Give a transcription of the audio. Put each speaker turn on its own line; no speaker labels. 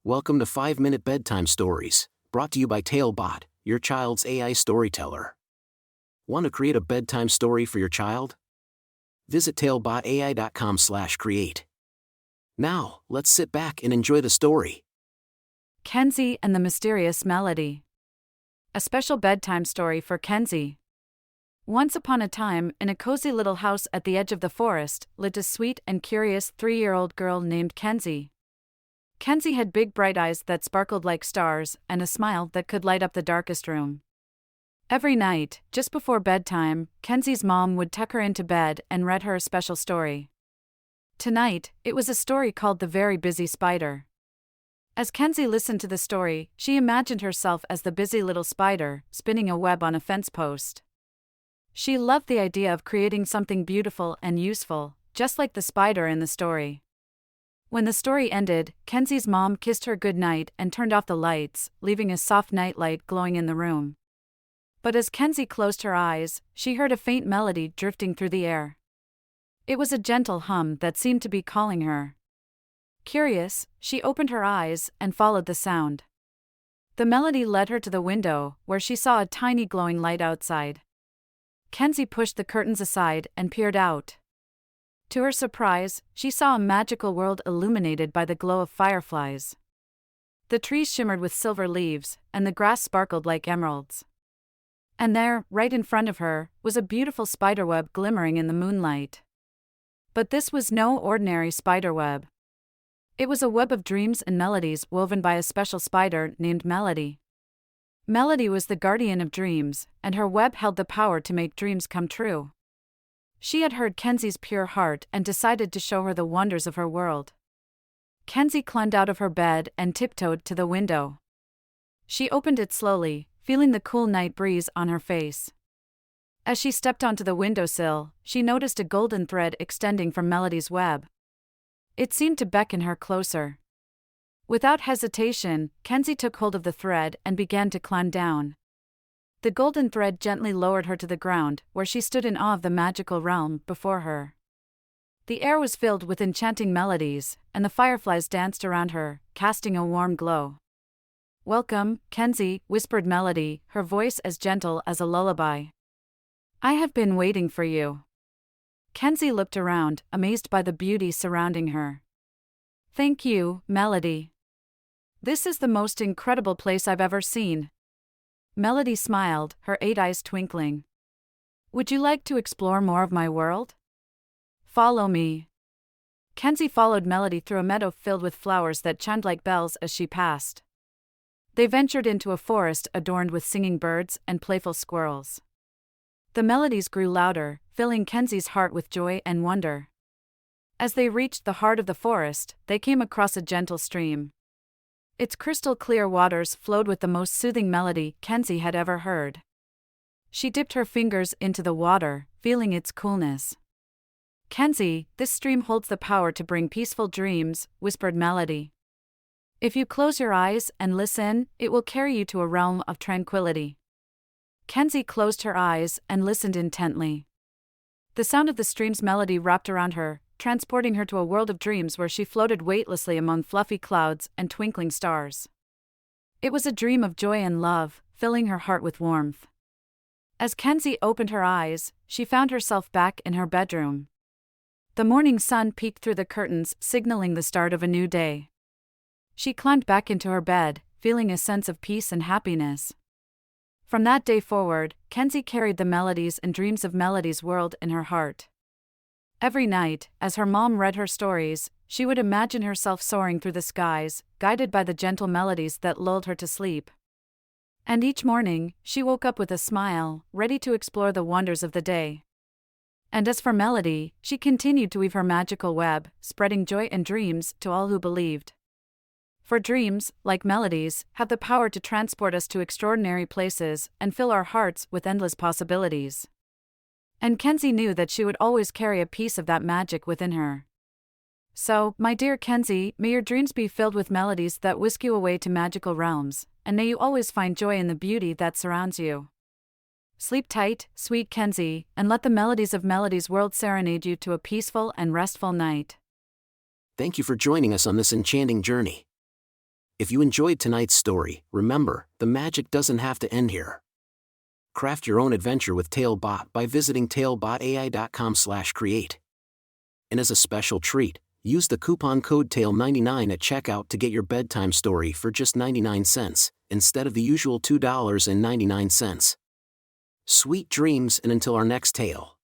Welcome to 5-Minute Bedtime Stories, brought to you by TaleBot, your child's AI storyteller. Want to create a bedtime story for your child? Visit talebotai.com/create. Now, let's sit back and enjoy the story.
Kenzie and the Mysterious Melody. A special bedtime story for Kenzie. Once upon a time, in a cozy little house at the edge of the forest, lived a sweet and curious 3-year-old girl named Kenzie. Kenzie had big bright eyes that sparkled like stars and a smile that could light up the darkest room. Every night, just before bedtime, Kenzie's mom would tuck her into bed and read her a special story. Tonight, it was a story called The Very Busy Spider. As Kenzie listened to the story, she imagined herself as the busy little spider, spinning a web on a fence post. She loved the idea of creating something beautiful and useful, just like the spider in the story. When the story ended, Kenzie's mom kissed her goodnight and turned off the lights, leaving a soft nightlight glowing in the room. But as Kenzie closed her eyes, she heard a faint melody drifting through the air. It was a gentle hum that seemed to be calling her. Curious, she opened her eyes and followed the sound. The melody led her to the window, where she saw a tiny glowing light outside. Kenzie pushed the curtains aside and peered out. To her surprise, she saw a magical world illuminated by the glow of fireflies. The trees shimmered with silver leaves, and the grass sparkled like emeralds. And there, right in front of her, was a beautiful spiderweb glimmering in the moonlight. But this was no ordinary spiderweb. It was a web of dreams and melodies woven by a special spider named Melody. Melody was the guardian of dreams, and her web held the power to make dreams come true. She had heard Kenzie's pure heart and decided to show her the wonders of her world. Kenzie climbed out of her bed and tiptoed to the window. She opened it slowly, feeling the cool night breeze on her face. As she stepped onto the windowsill, she noticed a golden thread extending from Melody's web. It seemed to beckon her closer. Without hesitation, Kenzie took hold of the thread and began to climb down. The golden thread gently lowered her to the ground, where she stood in awe of the magical realm before her. The air was filled with enchanting melodies, and the fireflies danced around her, casting a warm glow. "Welcome, Kenzie," whispered Melody, her voice as gentle as a lullaby. "I have been waiting for you." Kenzie looked around, amazed by the beauty surrounding her. "Thank you, Melody. This is the most incredible place I've ever seen." Melody smiled, her 8 eyes twinkling. "Would you like to explore more of my world? Follow me." Kenzie followed Melody through a meadow filled with flowers that chimed like bells as she passed. They ventured into a forest adorned with singing birds and playful squirrels. The melodies grew louder, filling Kenzie's heart with joy and wonder. As they reached the heart of the forest, they came across a gentle stream. Its crystal-clear waters flowed with the most soothing melody Kenzie had ever heard. She dipped her fingers into the water, feeling its coolness. "Kenzie, this stream holds the power to bring peaceful dreams," whispered Melody. "If you close your eyes and listen, it will carry you to a realm of tranquility." Kenzie closed her eyes and listened intently. The sound of the stream's melody wrapped around her, transporting her to a world of dreams where she floated weightlessly among fluffy clouds and twinkling stars. It was a dream of joy and love, filling her heart with warmth. As Kenzie opened her eyes, she found herself back in her bedroom. The morning sun peeked through the curtains, signaling the start of a new day. She climbed back into her bed, feeling a sense of peace and happiness. From that day forward, Kenzie carried the melodies and dreams of Melody's world in her heart. Every night, as her mom read her stories, she would imagine herself soaring through the skies, guided by the gentle melodies that lulled her to sleep. And each morning, she woke up with a smile, ready to explore the wonders of the day. And as for Melody, she continued to weave her magical web, spreading joy and dreams to all who believed. For dreams, like melodies, have the power to transport us to extraordinary places and fill our hearts with endless possibilities. And Kenzie knew that she would always carry a piece of that magic within her. So, my dear Kenzie, may your dreams be filled with melodies that whisk you away to magical realms, and may you always find joy in the beauty that surrounds you. Sleep tight, sweet Kenzie, and let the melodies of Melody's world serenade you to a peaceful and restful night.
Thank you for joining us on this enchanting journey. If you enjoyed tonight's story, remember, the magic doesn't have to end here. Craft your own adventure with TaleBot by visiting talebotai.com/create. And as a special treat, use the coupon code TALE99 at checkout to get your bedtime story for just 99 cents, instead of the usual $2.99. Sweet dreams, and until our next tale.